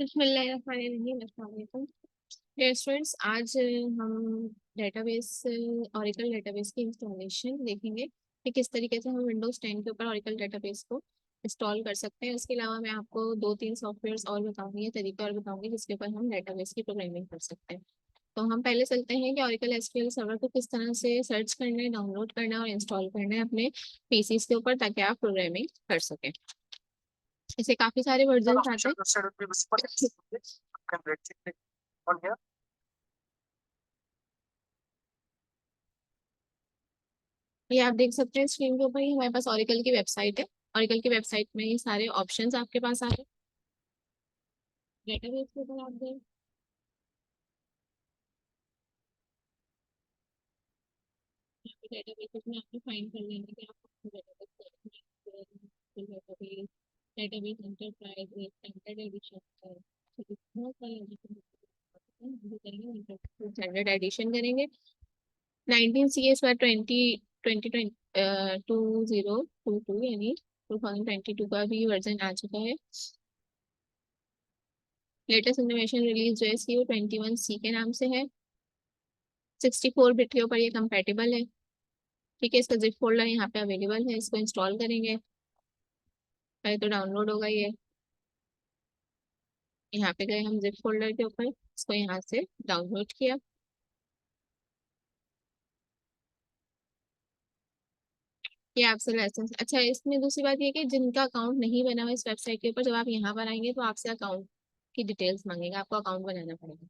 बिस्मिल्लाहिर्रहमानिर्रहीम। स्टूडेंट्स, आज हम डेटाबेस ओरेकल डेटाबेस की इंस्टॉलेशन देखेंगे कि किस तरीके से हम विंडोज 10 के ऊपर ओरेकल डेटाबेस को इंस्टॉल कर सकते हैं। उसके अलावा मैं आपको दो तीन सॉफ्टवेयर्स और बताऊंगी, तरीके और बताऊंगी जिसके ऊपर हम डेटाबेस की प्रोग्रामिंग कर सकते हैं। तो हम पहले चलते हैं कि ओरेकल एसक्यूएल सर्वर को किस तरह से सर्च करना है, डाउनलोड करना है और इंस्टॉल करना है अपने पीसीस के ऊपर, ताकि आप प्रोग्रामिंग कर सकें। इसे काफी सारे वर्जन आते हैं। ये आप देख सकते हैं स्क्रीन के ऊपर ही हमारे पास ओरेकल की वेबसाइट है। ओरेकल की वेबसाइट में ये सारे ऑप्शंस आपके पास आ रहे हैं। डेटाबेस के ऊपर आप दें, डेटाबेस में आपको फाइंड कर लेंगे कि आपको database database enterprise standard addition है। बहुत सारे स्टैंडर्ड एडिशन करेंगे 19 सी एस बाय 2022 यानी 2022 का भी वर्जन आ चुका है। लेटेस्ट इनोवेशन रिलीज जो है सी वो 21 सी के नाम से है। 64 बिट के ऊपर ये कंपेटेबल है। ठीक है, इसका जिप फोल्डर यहाँ पे अवेलेबल है, इसको इंस्टॉल करेंगे। पहले तो डाउनलोड होगा ये। यहाँ पे गए हम जिप फोल्डर के ऊपर, इसको यहाँ से डाउनलोड किया। ये आपसे लाइसेंस, अच्छा इसमें दूसरी बात ये है कि जिनका अकाउंट नहीं बना हुआ इस वेबसाइट के ऊपर, जब आप यहाँ पर आएंगे तो आपसे अकाउंट की डिटेल्स मांगेगा, आपको अकाउंट बनाना पड़ेगा।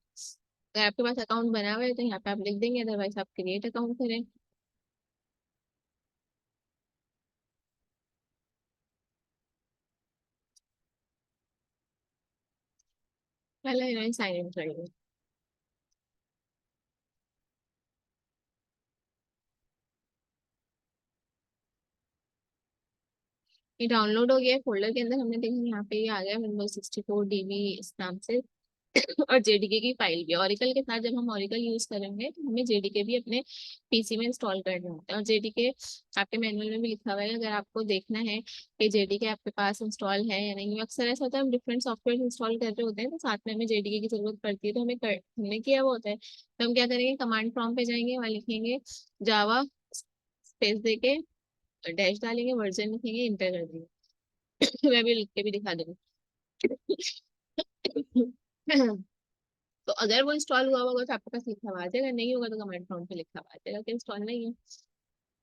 अगर आपके पास अकाउंट बना हुआ है तो यहाँ पे आप लिख देंगे, अदरवाइज आप क्रिएट अकाउंट करें। पहले इन्होंने साइन इन कर लिया। ये डाउनलोड हो गया फोल्डर के अंदर, हमने देखा यहाँ पे ये आ गया Windows 64 DB इस नाम से। और जेडीके की फाइल भी, ओरेकल के साथ जब हम ओरेकल यूज करेंगे तो हमें जेडीके भी अपने पीसी में इंस्टॉल करना होता है। और जेडीके आपके मैनुअल में भी लिखा हुआ है, अगर आपको देखना है कि जेडीके आपके पास इंस्टॉल है या नहीं। अक्सर ऐसा होता है हम डिफरेंट सॉफ्टवेयर इंस्टॉल कर रहे होते हैं तो साथ में हमें जेडीके की जरूरत पड़ती है, तो हमने किया हुआ होता है। तो हम क्या करेंगे, कमांड प्रॉम्प्ट पे जाएंगे, वहाँ लिखेंगे जावा स्पेस देके डैश डालेंगे, वर्जन लिखेंगे, इंटर कर देंगे। मैं भी लिख के भी दिखा दूंगी। तो अगर वो इंस्टॉल हुआ होगा तो आपके पास लिखा हुआ आ जाएगा, नहीं होगा तो कमेंट प्रॉम्प्ट पे लिखा हुआ आ जाएगा कि इंस्टॉल नहीं है।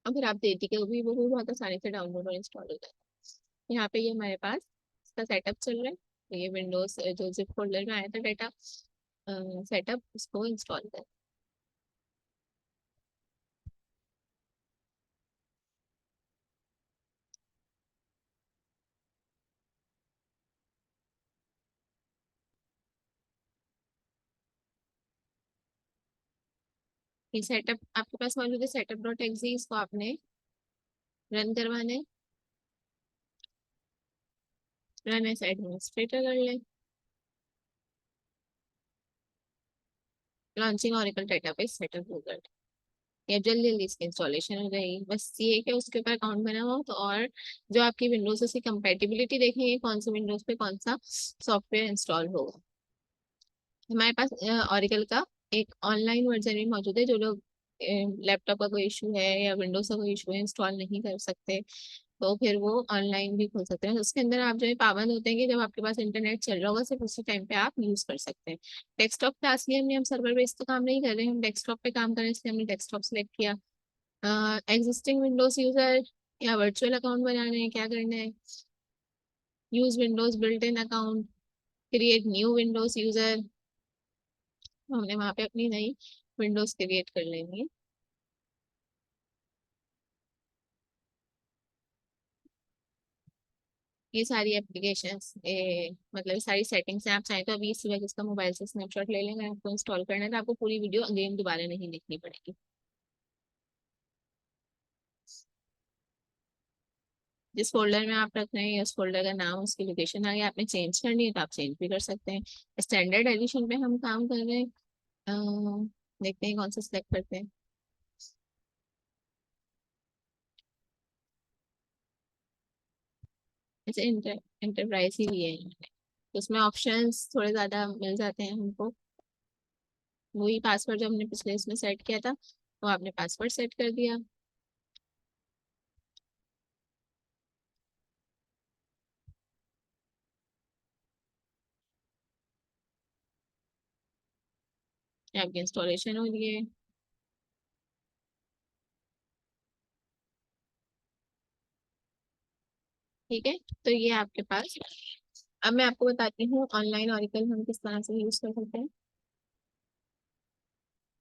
और फिर आप देती के वो भी बहुत आसानी से डाउनलोड और इंस्टॉल हो जाएगा। यहाँ पे ये हमारे पास इसका सेटअप चल रहा है। तो ये विंडोज जो जिप फोल्डर में आया था डाटा सेटअप, उसको इंस्टॉल कर। ये सेटअप आपके पास मौजूद है, setup.exe, इसको आपने रन करवाना है। रन एज एडमिनिस्ट्रेटर कर ले। Launching Oracle database setup Google. या जल्दी जल्दी इसकी इंस्टॉलेशन हो जाएगी। बस ये है कि उसके ऊपर अकाउंट बना हो तो, और जो आपकी विंडोज से कंपेटिबिलिटी देखेंगे, कौन सी विंडोज पे कौन सा सॉफ्टवेयर इंस्टॉल होगा। हमारे पास ऑरिकल का एक ऑनलाइन वर्जन भी मौजूद है। जो लोग लैपटॉप का कोई इशू है या विंडोज का कोई इशू है, इंस्टॉल नहीं कर सकते, तो फिर वो ऑनलाइन भी खोल सकते हैं। उसके अंदर आप जो है पाबंद होते हैं कि जब आपके पास इंटरनेट चल रहा होगा सिर्फ उसी टाइम पे आप यूज कर सकते हैं। डेस्कटॉप क्लास लिए हमने, हम सर्वर बेस तो काम नहीं कर रहे हैं, हम डेस्कटॉप पे काम कर रहे हैं, इसलिए हमने डेस्कटॉप सेलेक्ट किया। एग्जिस्टिंग विंडोज यूजर या वर्चुअल अकाउंट बनाने हैं, क्या करना है, use Windows built in account, create new Windows user. हमने वहां पे अपनी नई विंडोज क्रिएट कर लेनी है। ये सारी एप्लीकेशंस, मतलब ये सारी सेटिंग्स हैं। आप चाहें तो अभी इसी वजह इसका मोबाइल से स्नैपशॉट ले लेंगे, आपको इंस्टॉल करना है तो आपको पूरी वीडियो अगेन दोबारा नहीं देखनी पड़ेगी। जिस फोल्डर में आप रख रहे हैं उस फोल्डर का नाम, उसकी लोकेशन आगे आपने चेंज करनी है तो आप चेंज भी कर सकते हैं। स्टैंडर्ड एडिशन पे हम काम कर रहे हैं। देखते हैं कौन सा सिलेक्ट करते हैं। जैसे इंटरप्राइज ही भी है। तो उसमें ऑप्शंस थोड़े ज़्यादा मिल जाते हैं हमको। वही पासवर्ड जो हमने पिछले इसमें सेट किया था, वो आपने पासवर्ड सेट कर दिया। ये आपकी इंस्टॉलेशन हो रही है। ठीक है, तो ये आपके पास। अब मैं आपको बताती हूँ ऑनलाइन ऑरिकल हम किस तरह से यूज कर सकते हैं।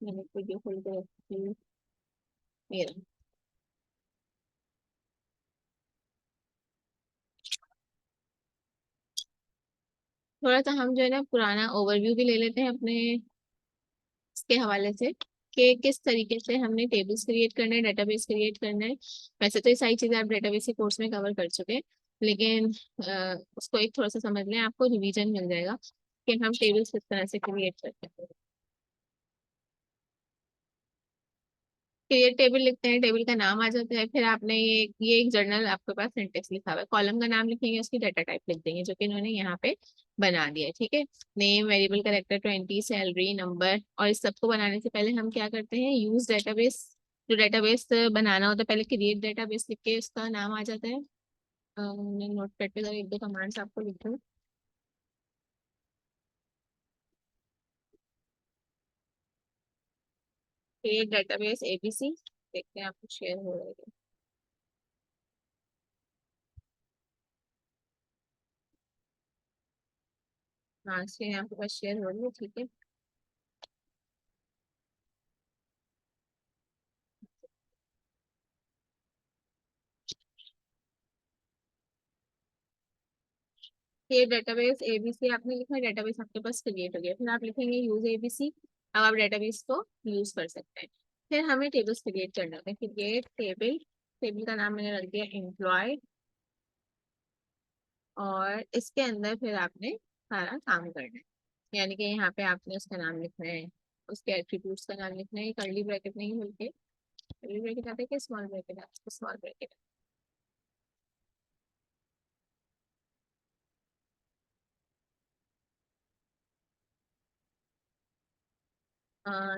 मैंने वीडियो खोल के रखी है, ये रहा। थोड़ा सा हम जो है ना पुराना ओवरव्यू भी ले लेते हैं अपने इसके हवाले से, कि किस तरीके से हमने टेबल्स क्रिएट करने हैं, डेटाबेस क्रिएट करना है। वैसे तो ये सारी चीजें आप डेटाबेस के कोर्स में कवर कर चुके हैं, लेकिन उसको एक थोड़ा सा समझ लें, आपको रिवीजन मिल जाएगा कि हम टेबल्स किस तरह से क्रिएट करते हैं। क्रिएट टेबल लिखते हैं, टेबल का नाम आ जाता है, फिर आपने ये एक जर्नल आपके पास सिंटेक्स लिखा हुआ है, कॉलम का नाम लिखेंगे, उसकी डाटा टाइप लिख देंगे, जो कि इन्होंने यहाँ पे बना दिया है। ठीक है, name, variable, character, 20, salary, number. और इस सबको बनाने से पहले हम क्या करते हैं, यूज डेटाबेस। जो डेटाबेस बनाना होता है, पहले क्रिएट डेटाबेस लिख के उसका नाम आ जाता है। मैं नोटपैड पे एक दो कमांड्स आपको लिख दूँ। क्रिएट डेटाबेस एबीसी, देखते हैं आपको शेयर हो रहा है। हाँ, स्क्रीन आपके पास शेयर हो रही है, ठीक है। ये डेटाबेस एबीसी आपने लिखा, डेटाबेस आपके पास क्रिएट हो गया, फिर आप लिखेंगे यूज एबीसी। अब आप डेटाबेस को यूज कर सकते हैं। फिर हमें टेबल्स क्रिएट करना होता है, क्रिएट टेबल। टेबल का नाम मैंने रख दिया एम्प्लॉय। और इसके अंदर फिर आपने सारा काम करना है, यानी कि यहाँ पे आपने उसका नाम लिखना है, उसके एट्रीब्यूट्स का नाम लिखना है, कर्ली ब्रैकेट नहीं बल्कि कर्ली ब्रैकेट आते हैं कि स्मॉल ब्रैकेट आते हैं, small bracket.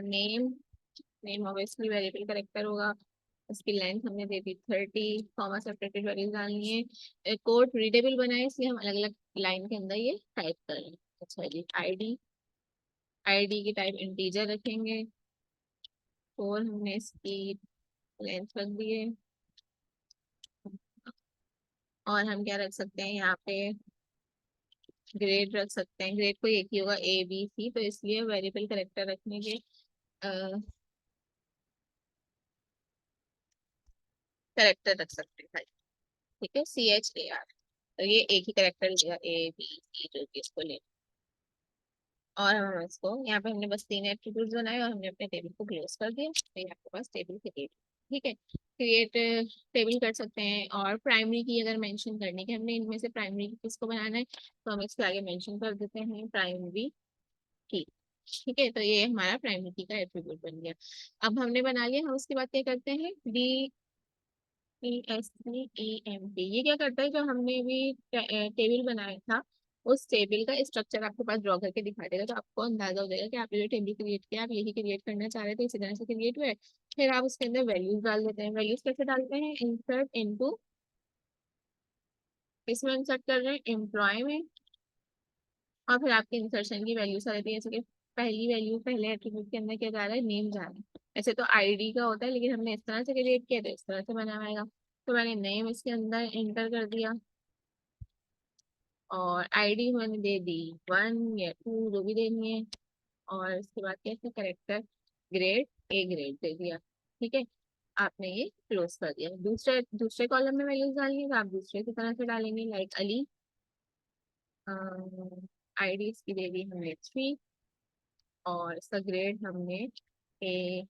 Name, name obviously variable character होगा। उसकी लेंथ हमने दे दी 30, कॉमा सेपरेटेड वैल्यूज डालनी है। कोड रीडेबल बनाए, इसलिए हम अलग अलग लाइन के अंदर ये टाइप कर रहे हैं। अच्छा जी, आईडी, आईडी की टाइप इंटीजर रखेंगे। और हमने इसकी लेंथ रख दी है। और हम क्या रख सकते हैं यहाँ पे, ग्रेड रख सकते हैं। ग्रेड को एक ही होगा, ए बी सी, तो इसलिए वेरिएबल करेक्टर रखने के करेक्टर रख सकते हैं। ठीक है, CHAR। तो ये एक ही करेक्टर लिया, ए बी सी, जो कि इसको ले। और हम इसको यहाँ पे हमने बस तीन एट्रीब्यूट्स बनाए और हमने अपने टेबल को क्लोज कर दिया, तो ये आपके पास टेबल क्रिएट। ठीक है, क्रिएट टेबल कर सकते हैं। और प्राइमरी की अगर मेंशन करनी है कि हमने इनमें से प्राइमरी की किसको बनाना है, तो हम इसके आगे मेंशन कर देते हैं प्राइमरी की। ठीक है, तो ये हमारा प्राइमरी की का एट्रीब्यूट बन गया। अब हमने बना लिया, हम उसके बाद क्या करते हैं, DESTEMP। ये क्या करता है, जो हमने अभी टेबल बनाया था, उस टेबल का स्ट्रक्चर आपके पास ड्रॉ करके दिखा देगा, तो आपको अंदाजा हो जाएगा कि आपने जो टेबल क्रिएट किया, आप यही क्रिएट करना चाह रहे थे, इसी तरह से क्रिएट हुए। फिर आप उसके अंदर वैल्यूज डाल देते हैं। वैल्यूज कैसे डालते हैं, इंसर्ट इनटू, इसमें इंसर्ट कर रहे हैं एम्प्लॉय में। और फिर आपके इंसर्शन की वैल्यूज आ जाती है, जैसे कि पहली वैल्यू पहले एट्रीब्यूट के अंदर क्या जा रहा है, नेम जा रहा है। ऐसे तो आईडी का होता है, लेकिन हमने इस तरह से क्रिएट किया तो इस तरह से बना आएगा। तो मैंने नेम इसके अंदर एंटर कर दिया, और आईडी मैंने दे दी 1 या 2, जो भी देनी है। और इसके बाद कैसे करेक्टर, ग्रेड, ए ग्रेड दे दिया। ठीक है, आपने ये क्लोज कर दिया। दूसरे दूसरे कॉलम में वैल्यूज डालनी है, तो आप दूसरे की तरह से डालेंगे, लाइक अली। आईडी इसकी दे दी हमने 3, और इसका ग्रेड हमने ए,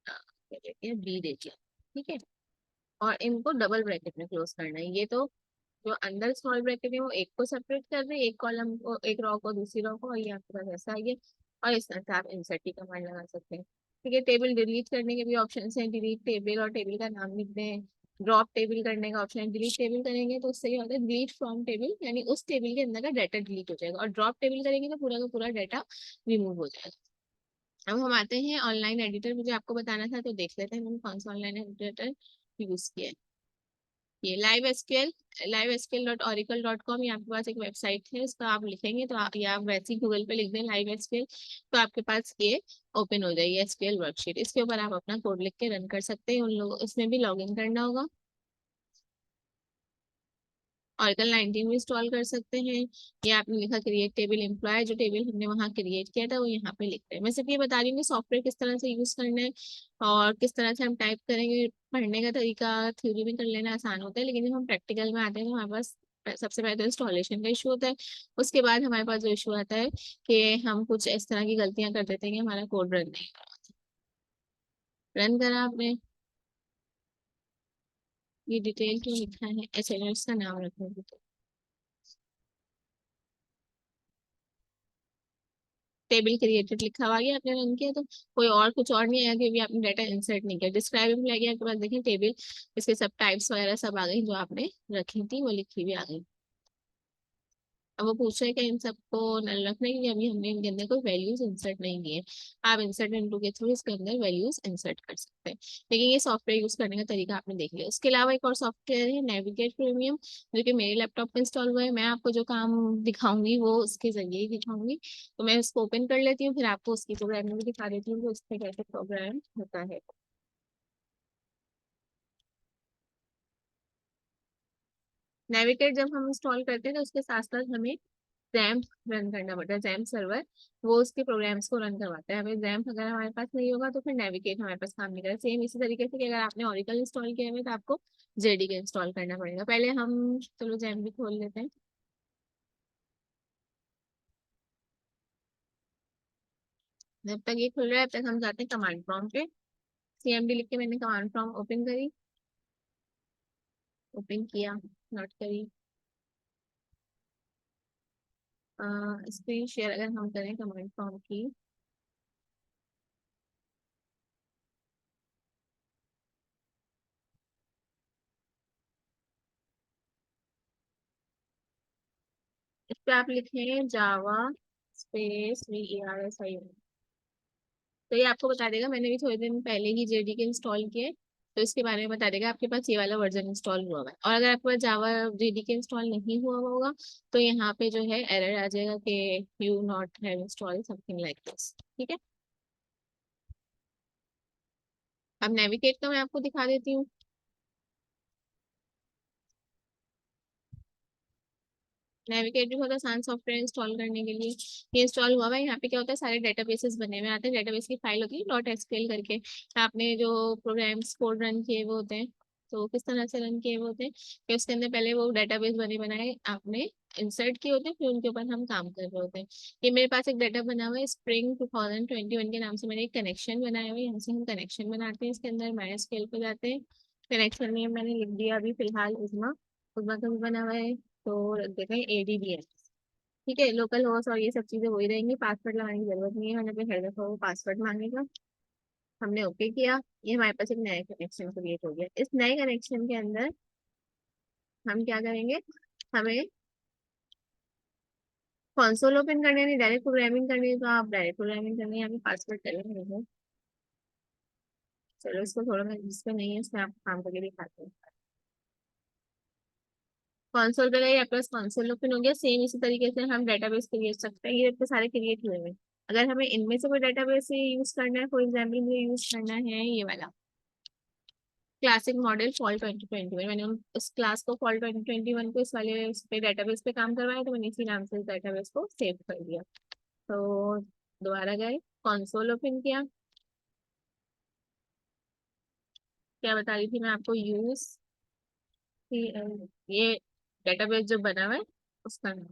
क्या देते हैं, बी दे दिया। ठीक है, और इनको डबल ब्रैकेट में क्लोज करना है। ये तो जो अंदर स्मॉल ब्रैकेट है वो एक को सेपरेट कर रहे हैं, एक कॉलम को, एक रो को दूसरी रो को, और ये आपके पास ऐसा है। और इस तरह से आप इंसर्ट की कमांड लगा सकते हैं। ठीक है, टेबल डिलीट करने के भी ऑप्शन हैं, डिलीट टेबल, और टेबल का नाम लिख दें, ड्रॉप टेबल करने का ऑप्शन है। डिलीट टेबल करेंगे तो उससे क्या होता है, डिलीट फ्रॉम टेबल, यानी उस टेबल के अंदर का डाटा डिलीट हो जाएगा, और ड्रॉप टेबल करेंगे तो पूरा का पूरा डाटा रिमूव हो जाएगा। अब हम आते हैं ऑनलाइन एडिटर, मुझे आपको बताना था तो देख लेते हैं मैंने कौन सा ऑनलाइन एडिटर यूज किया है। ये लाइव एसक्यूएल, livesql.oracle.com, ये आपके पास एक वेबसाइट है, उसका आप लिखेंगे तो या आप वैसे ही गूगल पे लिख दें लाइव एसक्यूएल, तो आपके पास ये ओपन हो जाएगी एसक्यूएल वर्कशीट। इसके ऊपर आप अपना कोड लिख के रन कर सकते हैं। उन लोगों इसमें भी लॉग इन करना होगा। ऑरेकल 19 भी इंस्टॉल कर सकते हैं। ये आपने लिखा क्रिएट टेबल एम्प्लॉय, जो टेबल हमने वहाँ क्रिएट किया था वो यहाँ पे लिख रहे हैं। मैं सिर्फ ये बता रही हूँ कि सॉफ्टवेयर किस तरह से यूज करना है और किस तरह से हम टाइप करेंगे। पढ़ने का तरीका थ्योरी में कर लेना आसान होता है, लेकिन जब हम प्रैक्टिकल में आते हैं तो हमारे पास सबसे पहले तो इंस्टॉलेशन का इशू होता है। उसके बाद हमारे पास जो इशू आता है कि हम कुछ इस तरह की गलतियां कर देते हैं कि हमारा कोड रन नहीं रन करा आपने। ये डिटेल क्यों लिखा है, एसएलएस का नाम रखोगे तो टेबल क्रिएटेड लिखा हुआ है आपने रन किया तो कोई और कुछ और नहीं आया क्योंकि आपने डाटा इंसर्ट नहीं किया। डिस्क्राइब में लगे आपके पास देखें टेबल, इसके सब टाइप्स वगैरह सब आ गई जो आपने रखी थी, वो लिखी भी आ गई। अब वो पूछ रहे हैं कि इन सबको नल रखना है, क्योंकि अभी हमने इनके अंदर कोई वैल्यूज इंसर्ट नहीं किए। आप इंसर्ट इनटू के थ्रू इसके अंदर वैल्यूज इंसर्ट कर सकते हैं। लेकिन ये सॉफ्टवेयर यूज करने का तरीका आपने देख लिया। उसके अलावा एक और सॉफ्टवेयर है नेविगेट प्रीमियम, जो कि मेरे लैपटॉप पे इंस्टॉल हुआ है। मैं आपको जो काम दिखाऊंगी वो उसके जरिए ही दिखाऊंगी। तो मैं उसको ओपन कर लेती हूँ, फिर आपको उसकी प्रोग्रामिंग भी दिखा देती हूँ कि उससे कैसे प्रोग्राम होता है। नेविगेट जब हम इंस्टॉल करते हैं तो उसके साथ साथ हमें जैम्प रन करना पड़ता है। जैम्प सर्वर वो उसके प्रोग्राम्स को रन करवाता है। हमें जैम्प अगर हमारे पास नहीं होगा तो फिर नेविगेट हमारे पास काम नहीं करेगा। सेम इसी तरीके से कि अगर आपने ओरेकल इंस्टॉल किया है तो आपको जेडीके इंस्टॉल करना पड़ेगा। पहले हम चलो जैम्प भी खोल लेते हैं। जब तक ये खुल रहा है तब तक हम जाते हैं कमांड प्रॉम्प्ट पे। सीएमडी लिख के मैंने कमांड प्रॉम्प्ट ओपन करी, ओपन किया, नोट करी। स्क्रीन शेयर अगर हम करें कमांड प्रॉम्प्ट की, इस पे आप लिखें जावा स्पेस VERSI, तो ये आपको बता देगा। मैंने भी थोड़े दिन पहले ही जेडीके इंस्टॉल किए, तो इसके बारे में बता देगा आपके पास ये वाला वर्जन इंस्टॉल हुआ हुआ है। और अगर आपके पास जावा जेडीके इंस्टॉल नहीं हुआ होगा तो यहाँ पे जो है एरर आ जाएगा कि you not have install something like this. ठीक है, अब नेविगेट का मैं आपको दिखा देती हूँ। नेविगेट भी बहुत आसान सॉफ्टवेयर इंस्टॉल करने के लिए। ये इंस्टॉल हुआ है। यहाँ पे क्या होता है, सारे डेटाबेसेस बने हुए आते हैं। डेटाबेस की फाइल होती है डॉट एसक्यूएल करके। आपने जो प्रोग्राम्स कोड रन किए वो होते हैं, तो किस तरह से रन किए वो होते हैं कि उसके अंदर पहले वो डेटाबेस बने बनाए आपने इंसर्ट किए होते हैं, फिर उनके ऊपर हम काम कर रहे होते हैं। ये मेरे पास एक डाटा बना हुआ है स्प्रिंग 2021 के नाम से। मैंने एक कनेक्शन बनाया हुआ है, यहाँ से हम कनेक्शन बनाते हैं। इसके अंदर माइस्क्ल पे जाते हैं। कनेक्शन में मैंने लिख दिया अभी फिलहाल उजमा, उजमा का भी बना हुआ है, तो रख देते हैं ADBS। ठीक है, लोकल होस्ट और ये सब चीजें वही रहेंगी, पासवर्ड लगाने की जरूरत नहीं है। मैंने पे हर दफा वो पासवर्ड मांगेगा। हमने ओके किया, ये हमारे पास एक नया कनेक्शन क्रिएट हो गया। इस नए कनेक्शन के अंदर हम क्या करेंगे, हमें कंसोल ओपन करने नहीं, डायरेक्ट प्रोग्रामिंग करनी है, तो आप डायरेक्ट प्रोग्रामिंग करनी है। यहाँ पे पासवर्ड करेंगे, चलो इसको थोड़ा मैं जिसमें नहीं है उसमें आप काम करके दिखाते हैं। कंसोल पे गए, आपके पास कंसोल ओपन हो गया। सेम इसी तरीके से हम डेटाबेस क्रिएट सकते हैं, ये इतने सारे क्रिएट हुए हैं। अगर हमें इनमें से कोई डेटाबेस यूज करना है, फॉर एग्जाम्पल मुझे यूज करना है ये वाला क्लासिक मॉडल फॉल 2021, मैंने उस क्लास को फॉल 2021 को इस वाले इस पे डेटाबेस पे काम करवाया, तो मैंने इसी नाम से इस डेटाबेस को सेव कर दिया। तो दोबारा गए, कंसोल ओपन किया, क्या बता रही थी मैं आपको, यूज ये डेटाबेस जो बना हुआ है उसका नाम,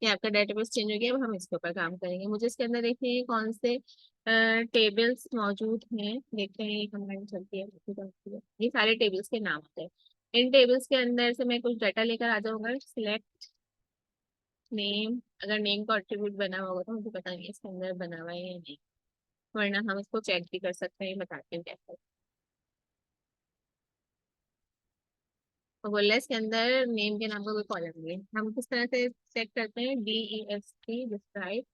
ये आपका डेटाबेस चेंज हो गया। अब हम इसके ऊपर काम करेंगे। मुझे इसके अंदर देखते हैं कौन से टेबल्स मौजूद हैं, देखते हैं ये कमेंट चलती है ये सारे टेबल्स के नाम होते हैं। इन टेबल्स के अंदर से मैं कुछ डाटा लेकर आ जाऊंगा। सिलेक्ट नेम, अगर नेम का एट्रीब्यूट बना हुआ होगा तो मुझे पता नहीं है इसके अंदर बना हुआ है या नहीं। वरना हम इसको चेक भी कर सकते हैं, बताते हैं कैसे। तो बोल रहा है इसके अंदर नेम के नाम का कोई कॉलम नहीं है। हम किस तरह से चेक करते हैं, DEST डिस्क्राइब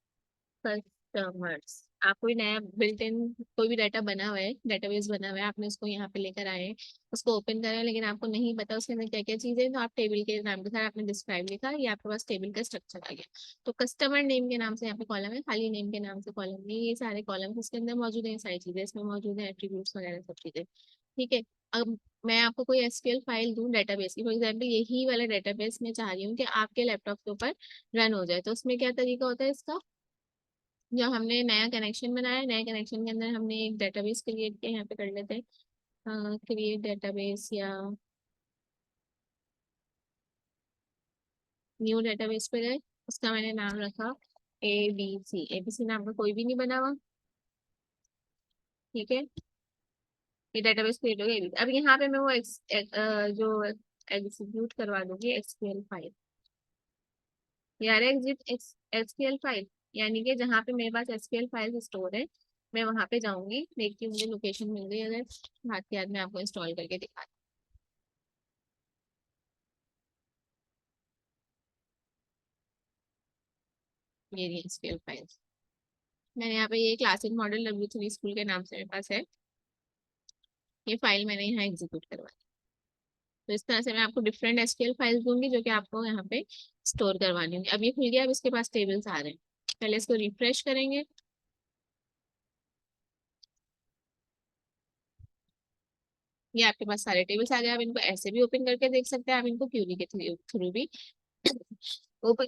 कस्टमर्स। आप कोई नया बिल्ट इन कोई भी डाटा बना हुआ है, डेटाबेस बना हुआ है, आपने उसको यहाँ पे लेकर आए हैं, उसको ओपन करा है, लेकिन आपको नहीं पता उसके अंदर क्या क्या चीजें हैं, तो आप टेबल के नाम के साथ आपने डिस्क्राइब लिखा, ये आपके पास टेबल का स्ट्रक्चर आ गया। तो कस्टमर नेम के नाम से यहाँ पे कॉलम है, खाली नेम के नाम से कॉलम नहीं, ये सारे कॉलम इसके अंदर मौजूद है, ये सारी चीजें इसमें मौजूद है, एट्रीब्यूट्स वगैरह सब चीजें। ठीक है। अब मैं आपको कोई एसक्यूएल फाइल दूं डेटाबेस की, फॉर एग्जाम्पल यही वाला डेटाबेस मैं चाह रही हूँ कि आपके लैपटॉप के ऊपर रन हो जाए, तो उसमें क्या तरीका होता है इसका। जो हमने नया कनेक्शन बनाया, नए कनेक्शन के अंदर हमने एक डेटाबेस क्रिएट किया, यहाँ पे कर लेते हैं क्रिएट डेटाबेस, या न्यू डेटाबेस पे गए, उसका मैंने नाम रखा ABC। ABC नाम का कोई भी नहीं बना हुआ। ठीक है, ये डेटाबेस क्रिएट हो गया ABC। अब यहाँ पे मैं वो जो एग्जीक्यूट करवा दूंगी एसक्यूएल फाइल, यार एग्जिट एसक्यूएल फाइल, यानी कि जहाँ पे मेरे पास एसक्यूएल फाइल स्टोर है, मैं वहां पे जाऊंगी, देखती हूँ मुझे लोकेशन मिल गई अगर, हाथ के हाथ में आपको इंस्टॉल करके दिखा। ये रही एसक्यूएल फाइल, मैंने यहाँ पे ये क्लासिक मॉडल W3 स्कूल के नाम से मेरे पास है, ये फाइल मैंने यहाँ एग्जीक्यूट करवाई। तो इस तरह से मैं आपको डिफरेंट एसक्यूएल फाइल्स दूंगी जो कि आपको यहाँ पे स्टोर करवानी होंगी। अब ये खुल गया, अब इसके पास टेबल्स आ रहे हैं, पहले इसको रिफ्रेश करेंगे। ये आपके पास सारे टेबल्स आ गए, आप इनको ऐसे भी ओपन करके देख सकते हैं, आप इनको क्यूरी के थ्रू भी ओपन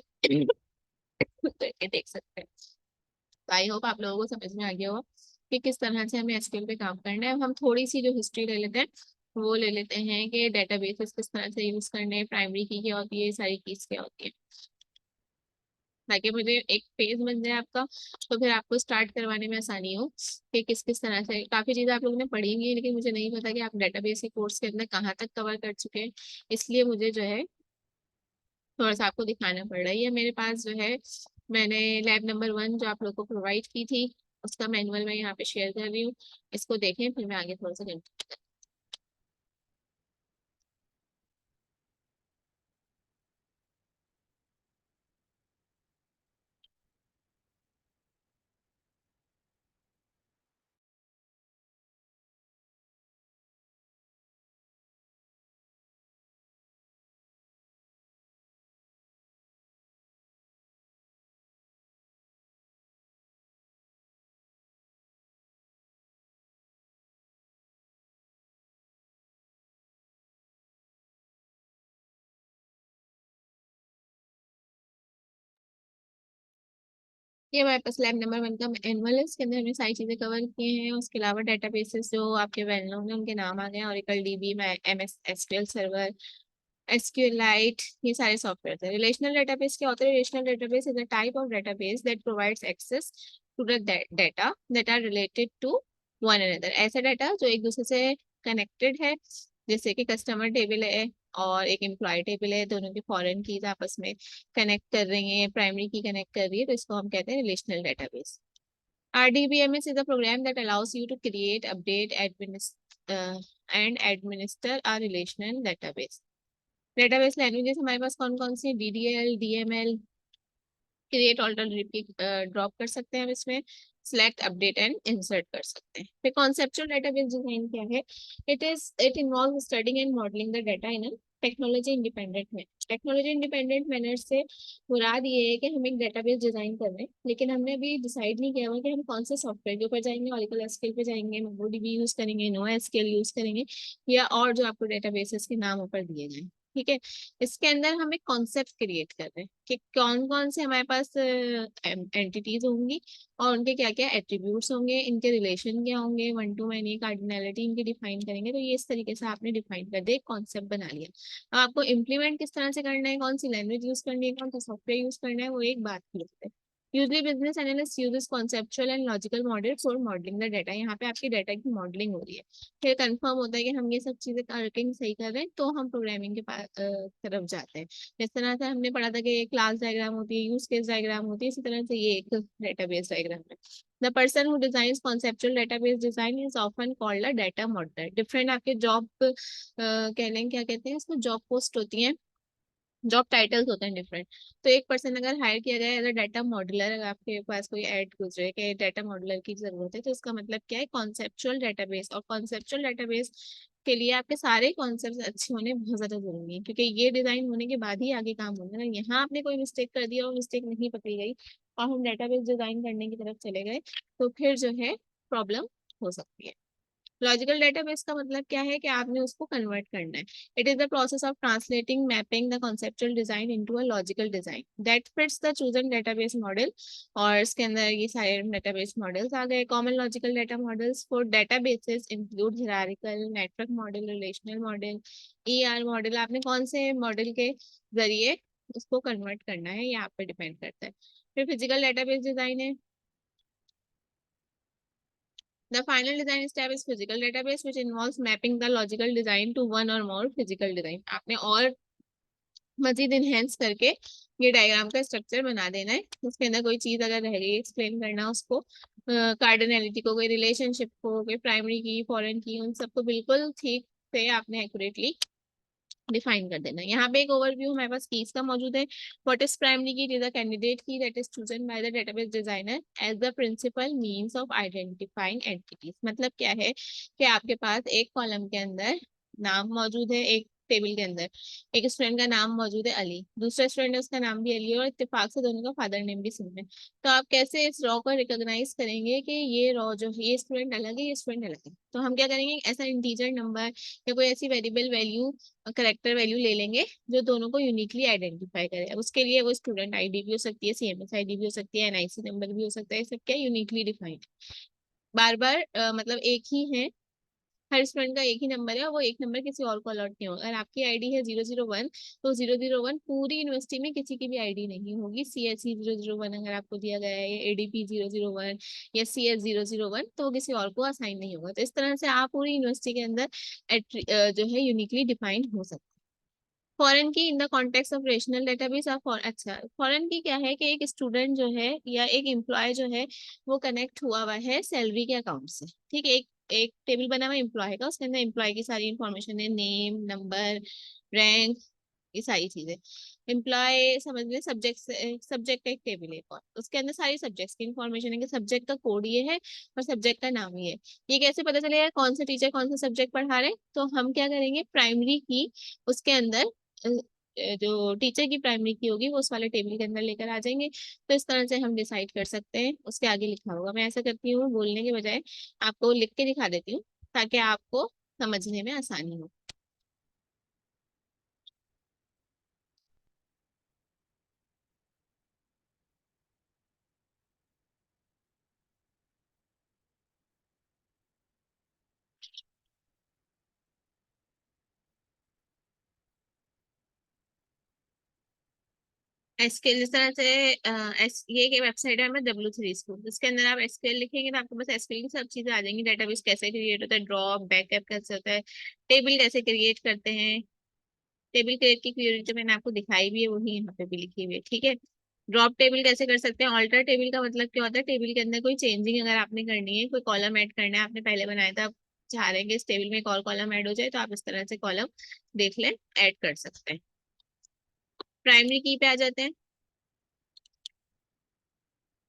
करके देख सकते हैं। तो आई होप आप लोगों को समझ में आ गया हो कि किस तरह से हमें एसक्यूएल पे काम करना है। अब हम थोड़ी सी जो हिस्ट्री ले लेते हैं, वो ले लेते हैं कि डेटाबेसेस किस तरह से यूज करने हैं, प्राइमरी की क्या होती है, ये सारी कीज क्या होती है, ताकि मुझे एक पेज बन जाए आपका, तो फिर आपको स्टार्ट करवाने में आसानी हो कि किस किस तरह से। काफी चीजें आप लोगों ने पढ़ी हुई है, लेकिन मुझे नहीं पता कि आप डेटाबेस के कोर्स के अंदर कहाँ तक कवर कर चुके हैं, इसलिए मुझे जो है थोड़ा सा आपको दिखाना पड़ रहा है। ये मेरे पास जो है, मैंने लैब नंबर 1 जो आप लोग को प्रोवाइड की थी, उसका मैनुअल मैं यहाँ पे शेयर कर रही हूँ, इसको देखें, फिर मैं आगे थोड़ा सा कंटिन्यू। ये हमारे पास लैब नंबर 1 का मैनुअल है, इसके अंदर हमने सारी चीजें कवर की हैं। उसके अलावा डेटाबेसेस जो आपके वेल नोन है उनके नाम आ गए, Oracle DB, MS SQL server, SQLite, ये सारे सॉफ्टवेयर है। रिलेशनल डेटाबेस क्या होता है, relational database is a type of database that provides access to the data that are related to one another. ऐसा डाटा जो एक दूसरे से कनेक्टेड है, जैसे कि कस्टमर टेबल है और एक एम्प्लॉय टेबल है, दोनों की फॉरेन कीज आपस में कनेक्ट कर रही है, प्राइमरी की कनेक्ट कर रही है, तो इसको हम कहते हैं relational database. RDBMS is a program that allows you to create, update, and administer a relational database. Database languages हमारे पास कौन कौन सी, DDL, DML, create, alter, repeat, drop कर सकते हैं हम इसमें, सिलेक्ट, अपडेट एंड इंसर्ट कर सकते हैं। फिर कॉन्सेप्चुअल डेटाबेस डिजाइन क्या है, it involve studying and modelling the data in technology independent में। टेक्नोलॉजी इंडिपेंडेंट मैनर से मुराद ये है कि हम एक डेटाबेस डिजाइन कर रहे हैं, लेकिन हमने अभी डिसाइड नहीं किया हुआ कि हम कौन से सॉफ्टवेयर के ऊपर जाएंगे, ऑरिकल एसक्यूएल पे जाएंगे, मोंगोडीबी यूज करेंगे, NoSQL यूज करेंगे, या और जो आपको डेटाबेसेस के नाम ऊपर दिए गए। ठीक है, इसके अंदर हम एक कॉन्सेप्ट क्रिएट कर रहे हैं कि कौन कौन से हमारे पास एंटिटीज होंगी और उनके क्या क्या एट्रीब्यूट्स होंगे, इनके रिलेशन क्या होंगे, वन टू मैनी कार्डिनलिटी इनकी डिफाइन करेंगे। तो ये इस तरीके से आपने डिफाइन कर दिया, कॉन्सेप्ट बना लिया। अब आपको इम्प्लीमेंट किस तरह से करना है, कौन सी लैंग्वेज यूज करनी है, कौन सा सॉफ्टवेयर यूज करना है, वो एक बात की होती है। Usually business analyst uses conceptual and logical model for modelling the data. यहाँ पे आपकी डाटा की मॉडलिंग हो रही है, फिर कंफर्म होता है कि हम ये सब चीजें वर्किंग सही कर रहे हैं, तो हम प्रोग्रामिंग के पास तरफ जाते हैं। जिस तरह से हमने पढ़ा था कि क्लास डायग्राम होती है, यूज केस डायग्राम होती है, इसी तरह से ये एक डेटाबेस डायग्राम है। The person who designs conceptual database design is often called a data modeller. Different आपके जॉब कह लें, क्या कहते हैं इसको, जॉब पोस्ट होती है, जॉब टाइटल्स होते हैं डिफरेंट। तो एक पर्सन अगर हायर किया जाए एज अ डाटा मॉडलर, अगर आपके पास कोई ऐड गुजरे कि डाटा मॉडलर की जरूरत है, तो इसका मतलब क्या है, कॉन्सेप्चुअल डेटाबेस। और कॉन्सेप्चुअल डेटाबेस के लिए आपके सारे कॉन्सेप्ट अच्छे होने बहुत ज्यादा जरूरी है, क्योंकि ये डिजाइन होने के बाद ही आगे काम होगा। अगर यहाँ आपने कोई मिस्टेक कर दिया और मिस्टेक नहीं पकड़ी गई और हम डेटाबेस डिजाइन करने की तरफ चले गए, तो फिर जो है प्रॉब्लम हो सकती है। लॉजिकल डेटाबेस का मतलब क्या है कि आपने उसको कन्वर्ट करना है। It is the process of translating mapping the conceptual design into a logical design that fits the chosen database model. और इसके अंदर ये सारे डेटाबेस मॉडल्स आ गए। Common logical data models for databases include hierarchical, network model, relational model, ER model. आपने कौन से model के जरिए उसको कन्वर्ट करना है, ये आप पे डिपेंड करता है। फिर फिजिकल डेटाबेस डिजाइन है। The final design step is physical database, which involves mapping the logical design to one or more physical design। आपने और मजीद इनहेंस करके ये डायग्राम का स्ट्रक्चर बना देना है। उसके अंदर कोई चीज अगर रह गई एक्सप्लेन करना उसको, कार्डिनलिटी को, कोई रिलेशनशिप को, कोई प्राइमरी की, फॉरेन की, उन सबको बिल्कुल ठीक से आपने एक्यूरेटली डिफाइन कर देना। यहाँ पे एक ओवरव्यू हमारे पास कीज का मौजूद है। What is primary key? It is a candidate key that is chosen by the database designer as the principal means of identifying entities. मतलब क्या है कि आपके पास एक कॉलम के अंदर नाम मौजूद है, एक टेबल के अंदर एक स्टूडेंट का नाम मौजूद है अली, दूसरा स्टूडेंट है उसका नाम भी अली है, और इत्तेफाक से दोनों का फादर नेम भी सेम है। तो आप कैसे इस रॉ को रिकॉग्नाइज करेंगे कि ये रॉ जो है, ये स्टूडेंट अलग है, ये स्टूडेंट अलग है? तो हम क्या करेंगे, ऐसा इंटीजर नंबर या कोई ऐसी वेरिएबल वैल्यू, करेक्टर वैल्यू ले लेंगे जो दोनों को यूनिकली आइडेंटिफाई करे। अब उसके लिए वो स्टूडेंट आईडी भी हो सकती है, सीएमएस आईडी भी हो सकती है, एनआईसी नंबर भी हो सकता है, सब क्या यूनिकली डिफाइंड। बार बार मतलब एक ही है, हर स्टूडेंट का एक ही नंबर है और वो एक नंबर किसी और को अलॉट नहीं होगा। अगर आपकी आईडी है 001, तो 001 पूरी यूनिवर्सिटी में किसी की भी आईडी नहीं होगी। सीएससी 001 अगर आपको दिया गया है, या एडीपी 001 या सीएस 001, तो वो किसी और को असाइन नहीं होगा। तो इस तरह से आप पूरी यूनिवर्सिटी के अंदर जो है यूनिकली डिफाइंड हो सकते हैं। फॉरेन की in the context of rational database of, अच्छा फॉरेन की क्या है कि एक स्टूडेंट जो है या एक एम्प्लॉय जो है वो कनेक्ट हुआ हुआ है सैलरी के अकाउंट से। ठीक है, एक एक टेबल बना हुआ एम्प्लॉय का, उसके अंदर एम्प्लॉय की सारी इंफॉर्मेशन है, नेम, नंबर, रैंक, ये सारी चीजें। एम्प्लॉय समझ लें, सब्जेक्ट सब्जेक्ट का एक टेबल है और उसके अंदर सारी सब्जेक्ट्स की इंफॉर्मेशन है कि सब्जेक्ट का कोड ये है और सब्जेक्ट का नाम ये है। ये कैसे पता चलेगा कौन सा टीचर कौन सा सब्जेक्ट पढ़ा रहे हैं? तो हम क्या करेंगे, प्राइमरी की उसके अंदर जो टीचर की प्राइमरी की होगी वो उस वाले टेबल के अंदर लेकर आ जाएंगे। तो इस तरह से हम डिसाइड कर सकते हैं। उसके आगे लिखा होगा, मैं ऐसा करती हूँ बोलने के बजाय आपको लिख के दिखा देती हूँ ताकि आपको समझने में आसानी हो। एसक्यूएल जिस तरह से ये एक वेबसाइट है हमें W3 स्कूल, जिसके अंदर आप एसक्यूएल लिखेंगे तो आपको बस एसक्यूएल की सब चीजें आ जाएंगी। डेटाबेस कैसे क्रिएट होता है, ड्रॉप बैकअप कैसे होता है, टेबल कैसे क्रिएट करते हैं। टेबल क्रिएट की क्वेरी जो मैंने आपको दिखाई भी है वही यहाँ पे भी लिखी हुई है। ठीक है, ड्रॉप टेबल कैसे कर सकते हैं। ऑल्टर टेबल का मतलब क्या होता है, टेबल के अंदर कोई चेंजिंग अगर आपने करनी है, कोई कॉलम ऐड करना है, आपने पहले बनाया था, आप चाह रहे हैं कि इस टेबल में एक और कॉलम ऐड हो जाए, तो आप इस तरह से कॉलम देख लें ऐड कर सकते हैं। प्राइमरी की पे आ जाते हैं।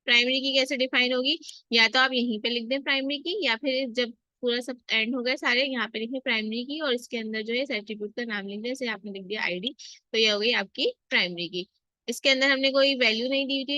प्राइमरी की कैसे डिफाइन होगी, या तो आप यहीं पे लिख दें प्राइमरी की, या फिर जब पूरा सब एंड हो गया सारे, यहाँ पे लिखे प्राइमरी की और इसके अंदर जो है एट्रीब्यूट का नाम लिख दिया, जैसे आपने लिख दिया आईडी, तो ये हो गई आपकी प्राइमरी की। इसके अंदर हमने कोई वैल्यू नहीं दी थी,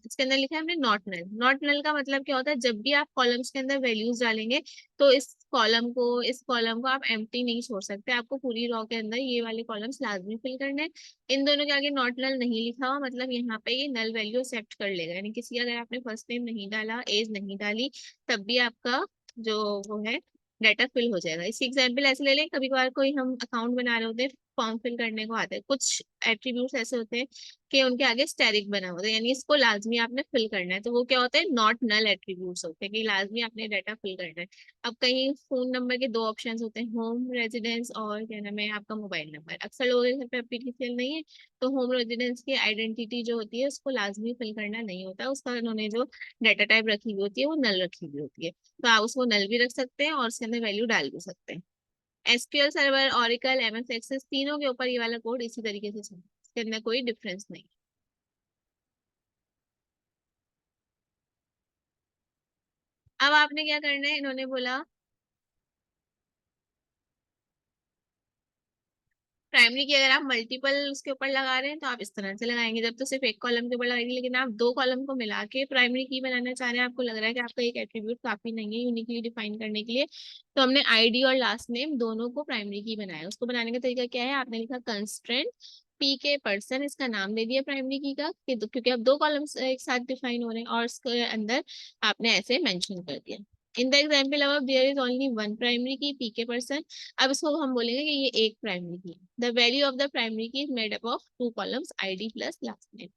इसके अंदर लिखा है हमने नॉट नल। नॉट नल का मतलब क्या होता है, जब भी आप कॉलम्स के अंदर वैल्यूज डालेंगे तो इस कॉलम को आप एम्प्टी नहीं छोड़ सकते, आपको पूरी रो के अंदर ये वाले कॉलम्स लाजमी फिल करने हैं। इन दोनों के आगे नॉट नल नहीं लिखा हुआ, मतलब यहाँ पे ये नल वैल्यू एक्सेप्ट कर लेगा, यानी किसी अगर आपने फर्स्ट नेम नहीं डाला, एज नहीं डाली, तब भी आपका जो वो है डाटा फिल हो जाएगा। इसकी एग्जांपल ऐसे ले लें, कभी कभार कोई हम अकाउंट बना रहे होते हैं फॉर्म फिल करने को आते हैं। कुछ एट्रीब्यूट्स ऐसे होते हैं कि उनके आगे स्टेरिक बना होता है, यानी इसको लाजमी आपने फिल करना है, तो वो क्या होते हैं, नॉट नल एट्रीब्यूट्स होते हैं कि लाजमी आपने डाटा फिल करना है। अब कहीं फोन नंबर के दो ऑप्शंस होते हैं, होम रेजिडेंस और क्या नाम है आपका मोबाइल नंबर। अक्सर लोगों के घर पे एप्लीकेशन नहीं है, तो होम रेजिडेंस की आइडेंटिटी जो होती है उसको लाजमी फिल करना नहीं होता, उसका उन्होंने जो डाटा टाइप रखी हुई होती है वो नल रखी हुई होती है, तो आप उसको नल भी रख सकते हैं और उसके अंदर वैल्यू डाल भी सकते हैं। SQL server, Oracle, MS Access, तीनों के ऊपर ये वाला कोड इसी तरीके से चलता है, इसके अंदर कोई डिफरेंस नहीं। अब आपने क्या करना है, इन्होंने बोला प्राइमरी की अगर आप मल्टीपल उसके ऊपर लगा रहे हैं तो आप इस तरह से लगाएंगे, जब तो सिर्फ एक कॉलम के ऊपर लगाएंगे, लेकिन आप दो कॉलम को मिला के प्राइमरी की बनाना चाह रहे हैं, आपको लग रहा है कि आपका एक एट्रीब्यूट काफी नहीं है यूनिकली डिफाइन करने के लिए, तो हमने आईडी और लास्ट नेम दोनों को प्राइमरी की बनाया। उसको बनाने का तरीका क्या है, आपने लिखा कंस्ट्रेंट पी के पर्सन, इसका नाम दे दिया प्राइमरी की का क्योंकि अब दो कॉलम्स एक साथ डिफाइन हो रहे हैं, और उसके अंदर आपने ऐसे मेंशन कर दिया, इन द एग्जाम्पल अब there is only one primary key P K person. अब इसको हम बोलेंगे कि ये एक प्राइमरी की है। The value of the primary key is made up of two columns ID plus last name.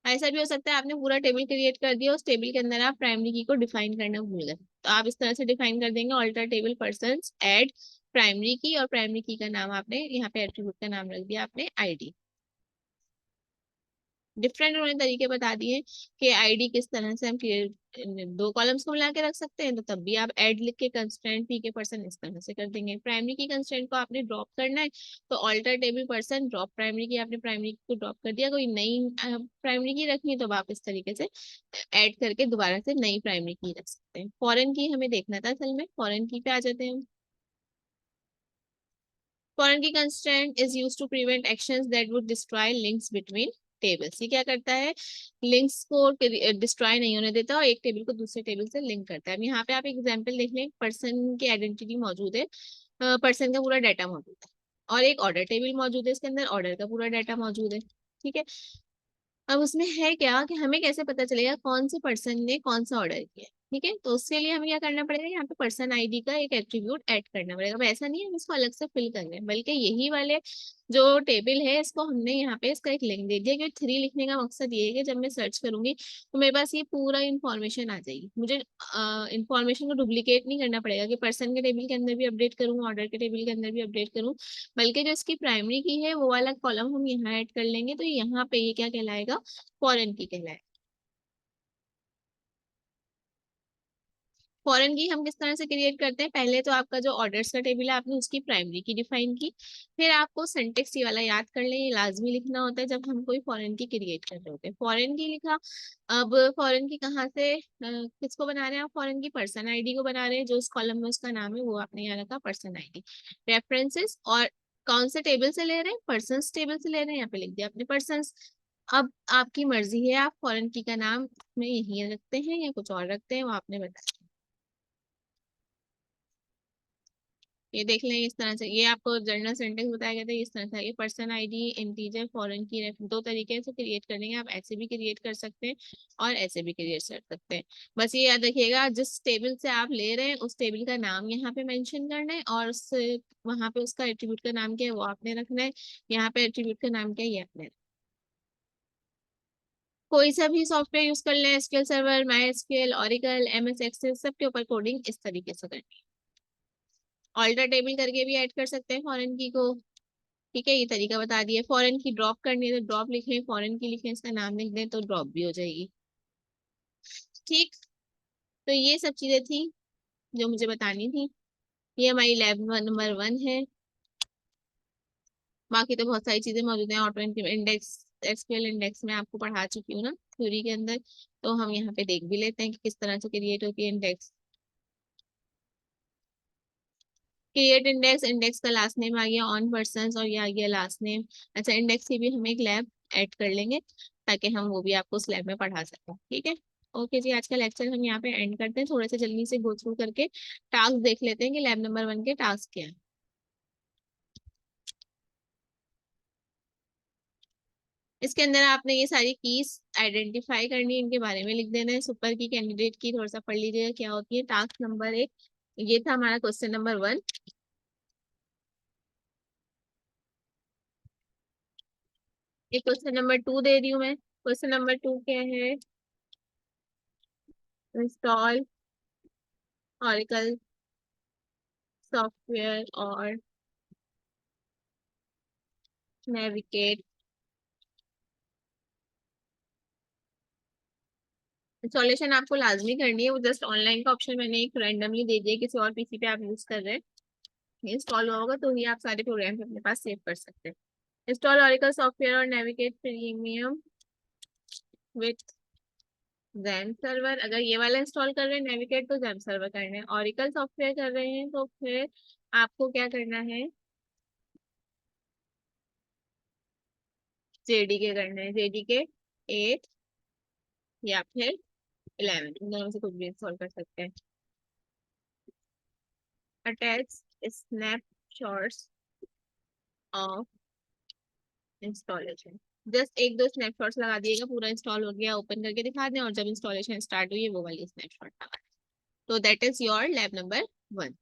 ऐसा भी हो सकता है आपने पूरा टेबल क्रिएट कर दिया, उस टेबल के अंदर आप प्राइमरी की को डिफाइन करना भूल गए, तो आप इस तरह से डिफाइन कर देंगे, alter table person add primary key, और प्राइमरी की का नाम आपने यहाँ पे एट्रीब्यूट का नाम रख दिया आपने आईडी। डिफरेंट उन्होंने तरीके बता दिए कि आईडी किस तरह से हम दो कॉलम्स को मिला के रख सकते हैं, तो तब भी आप ऐड लिख के कंस्ट्रेंट पी के पर्सन इस तरह से कर देंगे। प्राइमरी की कंस्ट्रेंट को आपने ड्रॉप करना है, तो alter table person drop primary key, आपने प्राइमरी को ड्रॉप कर दिया, कोई नई प्राइमरी की रखनी है तो अब आप इस तरीके से ऐड करके दोबारा से नई प्राइमरी की रख सकते हैं। फॉरेन की हमें देखना था, असल में फॉरेन की पे आ जाते हैं हम। Foreign key constraint is used to prevent actions that would destroy links between tables. ये क्या करता है, लिंक्स को डिस्ट्रॉय नहीं होने देता और एक टेबल को दूसरे टेबल से लिंक करता है। अब यहाँ पे आप एग्जांपल देख लें, पर्सन की आइडेंटिटी मौजूद है, पर्सन का पूरा डाटा मौजूद है, और एक ऑर्डर टेबल मौजूद है, इसके अंदर ऑर्डर का पूरा डाटा मौजूद है। ठीक है, अब उसमें है क्या कि हमें कैसे पता चलेगा कौन से पर्सन ने कौन सा ऑर्डर किया है। ठीक है, तो उसके लिए हमें क्या करना पड़ेगा, यहाँ पे पर्सन आईडी का एक एट्रीब्यूट ऐड करना पड़ेगा। अब ऐसा नहीं है हम इसको अलग से फिल कर रहे हैं, बल्कि यही वाले जो टेबल है इसको हमने यहाँ पे इसका एक लिंक दे दिया, क्योंकि थ्री लिखने का मकसद ये है कि जब मैं सर्च करूंगी तो मेरे पास ये पूरा इन्फॉर्मेशन आ जाएगी, मुझे इन्फॉर्मेशन को डुप्लीकेट नहीं करना पड़ेगा कि पर्सन के टेबल के अंदर भी अपडेट करूँ, ऑर्डर के टेबल के अंदर भी अपडेट करूँ, बल्कि जो इसकी प्राइमरी की है वो वाला कॉलम हम यहाँ ऐड कर लेंगे, तो यहाँ पे ये क्या कहलाएगा, फॉरेन की कहलाए। फॉरेन की हम किस तरह से क्रिएट करते हैं, पहले तो आपका जो ऑर्डर्स का टेबल है आपने उसकी प्राइमरी की डिफाइन की, फिर आपको सिंटेक्स ये वाला याद कर लें, ये लाजमी लिखना होता है जब हम कोई फॉरेन की क्रिएट कर रहे होते हैं। फॉरेन की लिखा, अब फॉरेन की कहाँ से किसको बना रहे हैं आप, फॉरेन की पर्सन आईडी को बना रहे हैं, जो उस कॉलम में उसका नाम है वो आपने यहाँ रखा पर्सन आईडी। रेफरेंसेस, और कौन से टेबल से ले रहे हैं, पर्सन टेबल से ले रहे हैं, यहाँ पे लिख दिया आपने पर्सन। अब आपकी मर्जी है, आप फॉरेन की का नाम में यही रखते हैं या कुछ और रखते हैं, वो आपने बताया। ये देख लें इस तरह से, ये आपको जनरल सेंटेंस बताया गया था, इस तरह से ये पर्सन आईडी इंटीजर फॉरेन की दो तरीके से क्रिएट करने हैं, आप ऐसे भी क्रिएट कर सकते हैं और ऐसे भी क्रिएट कर सकते हैं। बस ये याद रखिएगा, जिस टेबल से आप ले रहे हैं उस टेबल का नाम यहाँ पे मेंशन करना है, और उस वहां पे उसका एट्रीब्यूट का नाम क्या है वो आपने रखना है, यहाँ पे एट्रीब्यूट का नाम क्या है ये आपने। कोई सा भी सॉफ्टवेयर यूज कर लें, SQL server, my SQL, Oracle, MS Excel, सबके ऊपर कोडिंग इस तरीके से करनी है। ऑल्टर टेबल करके भी ऐड कर सकते हैं फॉरेन की को। ठीक है, ये तरीका बता दिया। फॉरेन की ड्रॉप करनी है तो ड्रॉप लिख लें, फॉरेन की लिखें इसका नाम लिख दें तो ड्रॉप भी हो जाएगी। ठीक, तो ये सब चीजें थी जो मुझे बतानी थी, ये हमारी लैब नंबर 1 है। बाकी तो बहुत सारी चीजें मौजूद हैं, ऑटो इंडेक्स, एसक्यूएल इंडेक्स में आपको पढ़ा चुकी हूँ ना थ्योरी के अंदर, तो हम यहाँ पे देख भी लेते हैं कि किस तरह से क्रिएट होती है इंडेक्स। क्रिएट इंडेक्स, इंडेक्स का लास्ट नेम आ गया ऑन पर्सन, और ये आ गया लास्ट नेम। अच्छा, इंडेक्स की भी हम एक लैब ऐड कर लेंगे ताकि हम वो भी आपको उस लैब में पढ़ा सकें। ठीक है, ओके जी, आज का लेक्चर हम यहाँ पे एंड करते हैं, थोड़े से जल्दी से गो थ्रू करके टास्क देख लेते हैं कि लैब नंबर 1 के टास्क क्या है। इसके अंदर आपने ये सारी कीज आइडेंटिफाई करनी है, इनके बारे में लिख देना है। सुपर की, कैंडिडेट की थोड़ा सा पढ़ लीजिएगा क्या होती है। टास्क नंबर 1, ये था हमारा क्वेश्चन नंबर 1। ये क्वेश्चन नंबर 2 दे रही हूँ मैं। क्वेश्चन नंबर 2 क्या है? इंस्टॉल ऑरिकल सॉफ्टवेयर और नेविगेट। इंस्टॉलेशन आपको लाजमी करनी है, वो जस्ट ऑनलाइन का ऑप्शन मैंने एक रैंडमली दे दिया, किसी और पीसी पे आप यूज कर रहे हैं। इंस्टॉल होगा तो ही आप सारे प्रोग्राम अपने पास सेव कर सकते हैं। इंस्टॉल ऑरिकल सॉफ्टवेयर और navigate premium with jam server. अगर ये वाला इंस्टॉल कर रहे हैं नेविगेट, तो जैम सर्वर करना है। ऑरिकल सॉफ्टवेयर कर रहे हैं तो फिर आपको क्या करना है? जेडीके करना है। जेडीके 8 या फिर 11, इन दोनों में से कुछ भी इंस्टॉल कर सकते हैं। Attach snapshots of installation. Just एक दो स्नैपशॉट्स लगा दिएगा, पूरा इंस्टॉल हो गया ओपन करके दिखा दें, और जब इंस्टॉलेशन स्टार्ट हुई है वो वाली स्नैपशॉट लगा दें। तो that is your lab number 1।